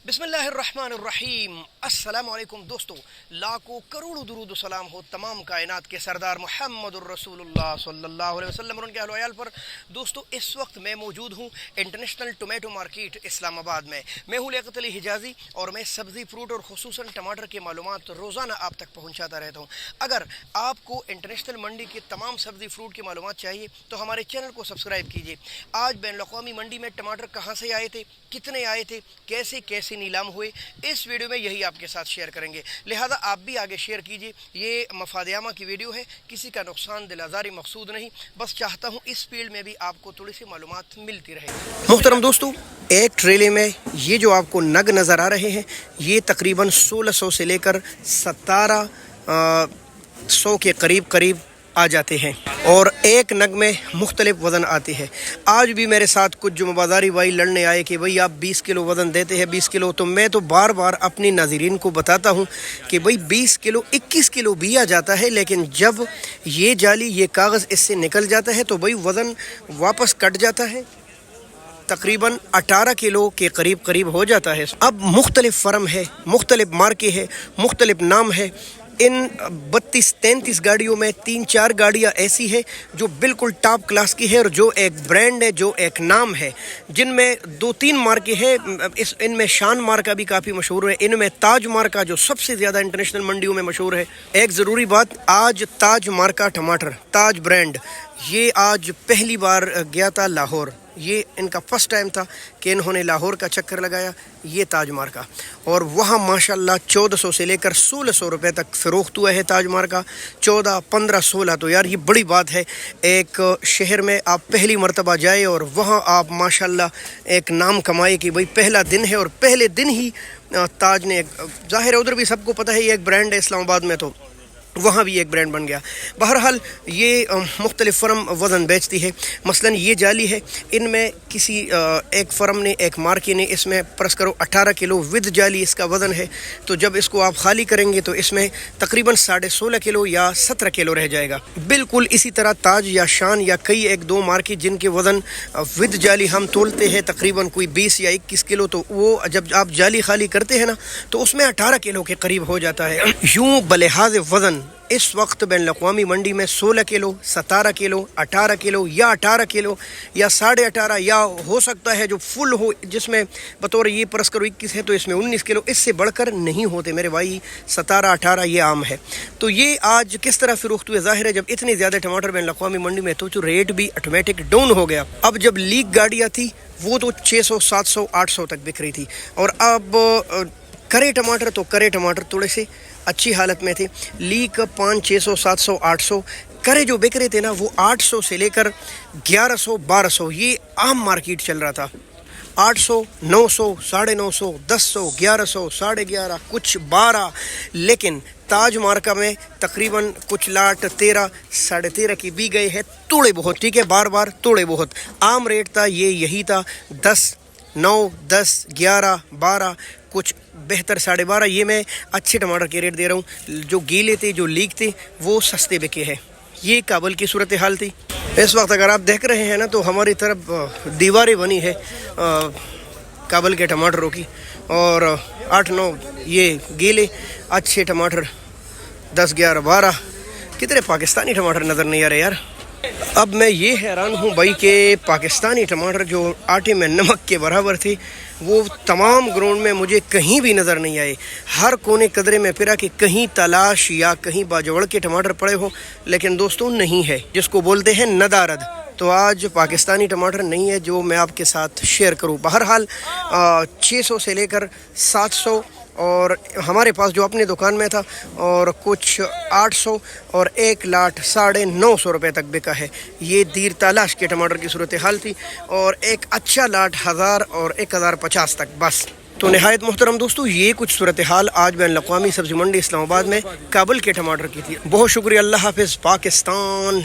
बिस्मिल्लाहिर्रहमानिर्रहीम। अस्सलामु अलैकुम दोस्तों, लाखों करोड़ों दुरूद सलाम हो तमाम कायनात के सरदार मुहम्मदुर रसूलुल्लाह सल्लल्लाहु अलैहि वसल्लम और उनके अहल वयाल पर। दोस्तों, इस वक्त मैं मौजूद हूँ इंटरनेशनल टोमेटो मार्केट इस्लामाबाद में। मैं हूँ लियाकत अली हिजाजी और मैं सब्ज़ी, फ्रूट और खुसूसन टमाटर की मालूमात रोज़ाना आप तक पहुँचाता रहता हूँ। अगर आपको इंटरनेशनल मंडी के तमाम सब्ज़ी, फ्रूट की मालूमात चाहिए तो हमारे चैनल को सब्सक्राइब कीजिए। आज बैनुल-अक़वामी मंडी में टमाटर कहाँ से आए थे, कितने आए थे, कैसे कैसे नीलाम हुए, इस वीडियो में यही आपके साथ शेयर करेंगे। लिहाजा आप भी आगे शेयर कीजिए। ये मफादियामा की वीडियो है, किसी का नुकसान दिल आज़ारी मकसूद नहीं, बस चाहता हूँ इस फील्ड में भी आपको थोड़ी सी मालूमात मिलती रहे। मुहतरम दोस्तों, एक ट्रेले में ये जो आपको नग नज़र आ रहे हैं, ये तकरीबन 1600 से लेकर 1700 के करीब आ जाते हैं और एक नग में मुख्तलिफ वज़न आते हैं। आज भी मेरे साथ कुछ जो बाज़ारी भाई लड़ने आए कि भाई आप 20 किलो वज़न देते हैं, 20 किलो। तो मैं तो बार बार अपनी नाज़रीन को बताता हूँ कि भाई 20 किलो 21 किलो भी आ जाता है, लेकिन जब ये जाली, ये कागज़ इससे निकल जाता है तो भाई वज़न वापस कट जाता है, तकरीबन 18 किलो के करीब हो जाता है। अब मुख्तलिफ फर्म है, मुख्तलिफ मार्के है, मुख्तलिफ नाम है। इन 32-33 गाड़ियों में 3-4 गाड़ियाँ ऐसी है जो बिल्कुल टॉप क्लास की है और जो एक ब्रांड है, जो एक नाम है, जिनमें 2-3 मार्के हैं। इनमें शान मार्का भी काफ़ी मशहूर है, इनमें ताज मार्का जो सबसे ज़्यादा इंटरनेशनल मंडियों में मशहूर है। एक ज़रूरी बात, आज ताज मार्का टमाटर, ताज ब्रांड, ये आज पहली बार गया था लाहौर। ये इनका फर्स्ट टाइम था कि इन्होंने लाहौर का चक्कर लगाया, ये ताज मार्का, और वहाँ माशाल्लाह 1400 से लेकर 1600 रुपये तक फ़रोख्त हुआ है ताज मार्का। 14, 15, 16, तो यार ये बड़ी बात है। एक शहर में आप पहली मर्तबा जाए और वहाँ आप माशाल्लाह एक नाम कमाए कि भाई पहला दिन है और पहले दिन ही ताज ने, ज़ाहिर है उधर भी सबको पता है ये एक ब्रांड है इस्लामाबाद में, तो वहाँ भी एक ब्रांड बन गया। बहरहाल ये मुख्तलिफ फ़र्म वज़न बेचती है। मसलन ये जाली है, इनमें किसी एक फ़र्म ने, एक मार्के ने इसमें फ़र्ज़ करो 18 किलो विद जाली इसका वज़न है, तो जब इसको आप खाली करेंगे तो इसमें तकरीबन 16.5 किलो या 17 किलो रह जाएगा। बिल्कुल इसी तरह ताज या शान या कई 1-2 मार्के जिनके वज़न विद जाली हम तोलते हैं तकरीबन कोई 20 या 21 किलो, तो वो जब आप जाली खाली करते हैं ना तो उसमें 18 किलो के करीब हो जाता है। यूँ बलिहाज़ वज़न इस वक्त बैनुल-अक़वामी मंडी में 16 किलो, 17 किलो, 18 किलो या 18 किलो या 18.5, या हो सकता है जो फुल हो जिसमें बतौर ये परस करो 21 है तो इसमें 19 किलो, इससे बढ़कर नहीं होते मेरे भाई। 17, 18 ये आम है। तो ये आज किस तरह फ़रोख्त हुए, ज़ाहिर है जब इतने ज़्यादा टमाटर बैनुल-अक़वामी मंडी में तो जो रेट भी ऑटोमेटिक डाउन हो गया। अब जब लीक गाड़ियाँ थी वो तो 600, 700, 800 तक बिक रही थी, और अब करे टमाटर तो करे टमाटर थोड़े से अच्छी हालत में थे। लीक 500, 600, 700, 800 करे जो बिक रहे थे ना, वो 800 से लेकर 1100, 1200 ये आम मार्केट चल रहा था। 800, 900, 950, 1000, 1100, 11.5, कुछ 12, लेकिन ताज मार्का में तकरीबन कुछ लाट 13, 13.5 की भी गए हैं, थोड़े बहुत, ठीक है, बार थोड़े बहुत। आम रेट था ये यही था 10, 9, 10, 11, 12, कुछ बेहतर 12.5। ये मैं अच्छे टमाटर के रेट दे रहा हूँ। जो गीले थे, जो लीक थे, वो सस्ते बिके हैं। ये काबुल की सूरत हाल थी। इस वक्त अगर आप देख रहे हैं ना तो हमारी तरफ दीवारें बनी है काबुल के टमाटरों की, और 8-9 ये गीले अच्छे टमाटर, 10, 11, 12। कितने पाकिस्तानी टमाटर नज़र नहीं आ रहे यार। अब मैं ये हैरान हूँ भाई कि पाकिस्तानी टमाटर जो आटे में नमक के बराबर थे वो तमाम ग्राउंड में मुझे कहीं भी नज़र नहीं आए। हर कोने कदरे में फिरा कि कहीं तलाश या कहीं बाजवड़ के टमाटर पड़े हो, लेकिन दोस्तों नहीं है, जिसको बोलते हैं नदारद। तो आज पाकिस्तानी टमाटर नहीं है जो मैं आपके साथ शेयर करूँ। बहरहाल 600 से लेकर 700 और हमारे पास जो अपनी दुकान में था, और कुछ 800 और 1 लाट 950 रुपये तक बिका है। ये दीर तलाश के टमाटर की सूरत हाल थी, और एक अच्छा लाट 1000 और 1050 तक बस। तो निहायत मोहतरम दोस्तों, ये कुछ सूरत हाल आज बैनुल-अक़वामी सब्ज़ी मंडी इस्लामाबाद में काबुल के टमाटर की थी। बहुत शुक्रिया, अल्लाह हाफ़िज़, पाकिस्तान।